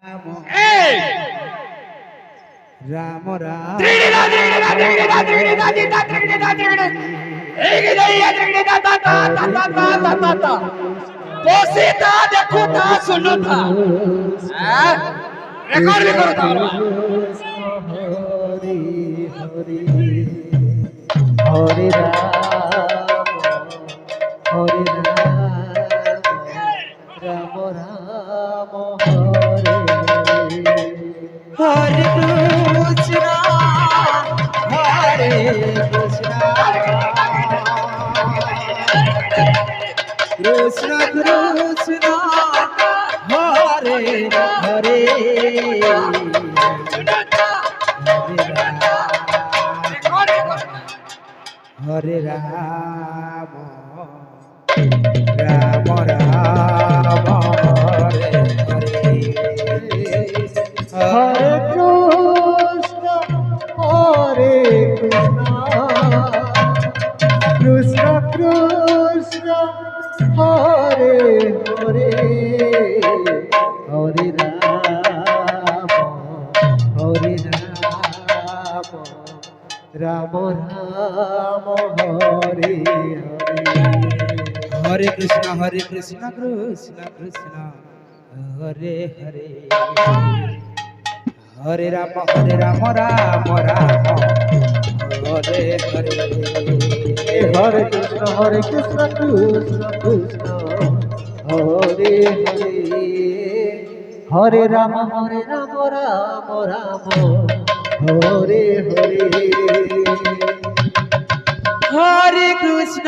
এই রাম রাম ত্রিগিরা ত্রিগিরা ত্রিগিরা ত্রিগিরা দিতা ত্রিগিরা ত্রিগিরা এই গিরা ত্রিগিরা তা তা তা তা তা তা তা তা বসিতা দেখো তা শুনো তা হ্যাঁ রেকর্ড করো তোমরা হরি হরি হরে রাম রাম হরে কৃষ্ণ কৃষ্ণ কৃষ্ণ হরে হরে হরে রাম রাম রাম হরে হরে হরে কৃষ্ণ হরে কৃষ্ণ কৃষ্ণ হরে হরে হরে রাম রাম রাম হরে হরে হরে কৃষ্ণ কৃষ্ণ কৃষ্ণ হরে হরে হরে রাম রাম রাম হরে হরে হরে কৃষ্ণ কৃষ্ণ কৃষ্ণ হরে হরে হরে রাম রাম রাম হরে হরে হরে কৃষ্ণ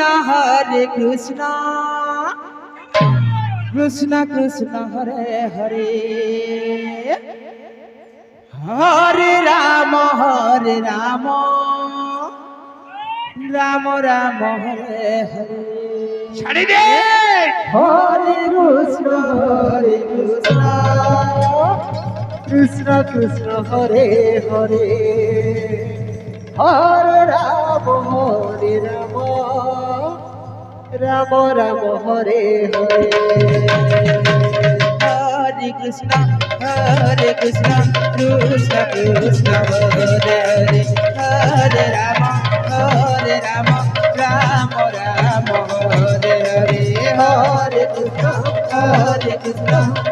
কৃষ্ণ কৃষ্ণ হরে হরে হরে রাম রাম রাম হরে হরে ছাড়ি দে হরে কৃষ্ণ কৃষ্ণ কৃষ্ণ হরে হরে হরে রাম রাম রাম হরে হরে হরে কৃষ্ণ কৃষ্ণ কৃষ্ণ হরে হরে হরে রাম রাম রাম হরে হরে হরে কৃষ্ণ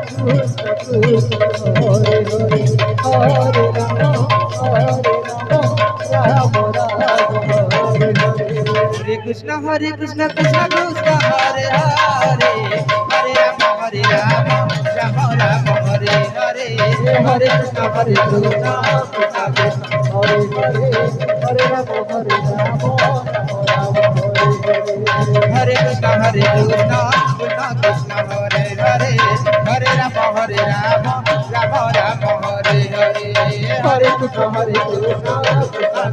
কৃষ্ণ কৃষ্ণ হরে হরে হরে রাম রাম হরে হরে কৃষ্ণ কৃষ্ণ কৃষ্ণ হরে হরে হরে রাম রাম রাম হরে হরে হরে কৃষ্ণ কৃষ্ণ হরে হরে হরে রাম হরে কৃষ্ণ কৃষ্ণ কৃষ্ণ হরে হরে হরে রাম রাম রাম হরে হরে হরে কৃষ্ণ কৃষ্ণ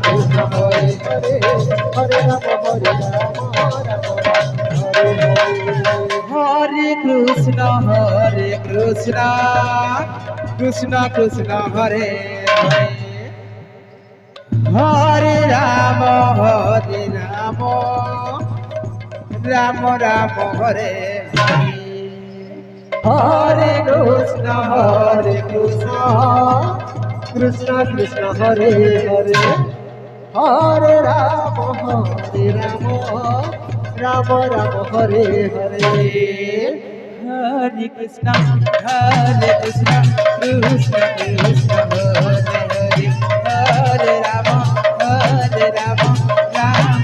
কৃষ্ণ হরে হরে হরে রাম হরে কৃষ্ণ কৃষ্ণ কৃষ্ণ হরে হরে হরে রাম রাম রাম হরে হরে কৃষ্ণ কৃষ্ণ কৃষ্ণ হরে হরে হরে রাম রাম রাম হরে হরে হরে কৃষ্ণ কৃষ্ণ কৃষ্ণ কৃষ্ণ হরে হরে হরে রাম রাম রাম হরে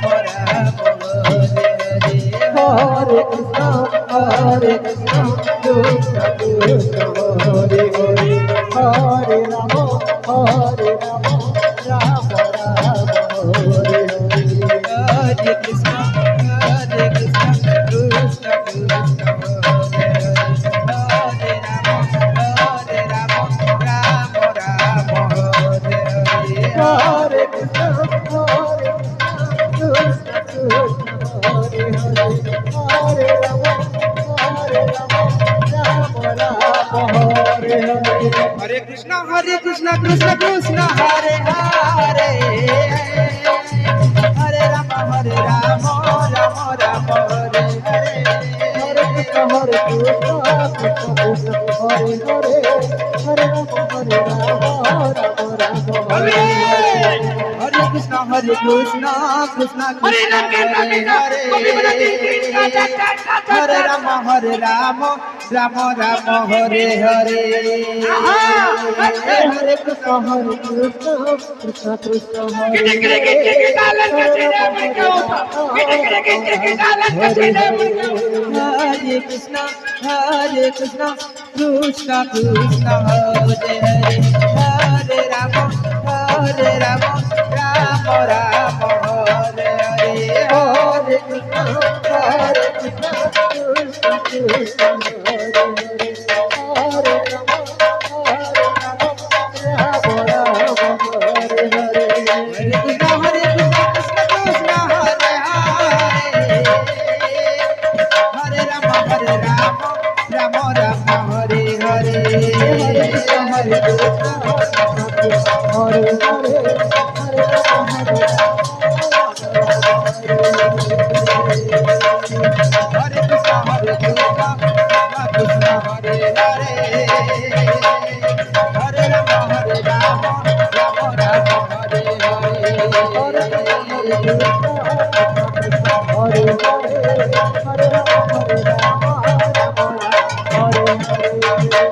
হরে হরে কৃষ্ণ কৃষ্ণ কৃষ্ণ কৃষ্ণ হরে হরে হরে রাম রাম রাম হরে হরে কৃষ্ণ কৃষ্ণ কৃষ্ণ কৃষ্ণ হরে হরে রাম রাম রাম হরে হরে কৃষ্ণ হরে রাম হরে Krishna Krishna Krishna Hare Hare Hare Ram Ram Ram Hare Hare Hare Krishna Hare Krishna, Hare Krishna, Krishna हरे Krishna, राम कृष्ण Hare कृष्ण गोपी Hare. बोलती Krishna Hare Rama, Hare Rama, Rama Rama, Hare Hare. Hare Krishna, Krishna Krishna, Hare गिटकिरे Hare. गिटके की डालन Hare कचरे Rama, में क्या Hare होता गिटकिरे गिटके की डालन Rama, Hare कचरे में क्या होता Hare. Hare Krishna, Krishna Krishna, Hare Hare. Hare Rama, Rama Rama, Hare Hare. Hare Krishna, Krishna Krishna, Hare Hare. Hare Rama, Rama Rama, Hare Hare. Hare Krishna, Krishna Krishna, Hare Hare. Hare Rama, Rama Rama, Hare Hare. Hare Krishna, Krishna Hare Hare.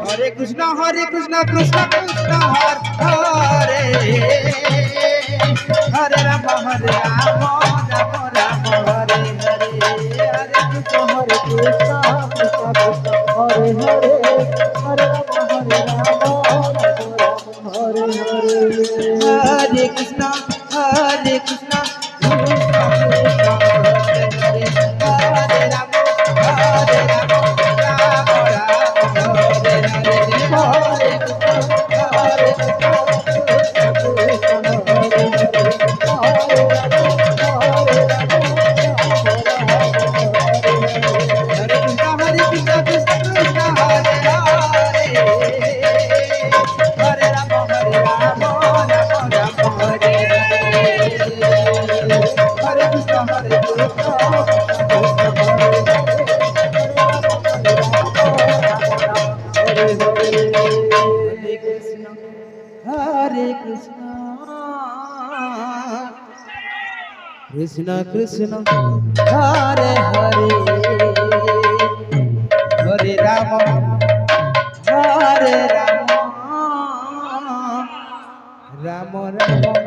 Hare Rama, Hare Krishna, Krishna Krishna, Hare Hare. Hare Rama, Rama Rama, Hare Hare. Hare Krishna, Krishna Krishna, Hare Hare. Hare Rama, Rama Rama, Hare Hare. Hare Krishna, Krishna Krishna, Hare Hare. Hare Rama, Rama Rama, Hare Hare. Hare Krishna, Krishna Krishna, Hare Hare. Hare Rama, Rama Rama, Hare Hare. Hare Krishna, Hare Krishna, Krishna Krishna, Hare Hare. Hare Rama, Rama Rama,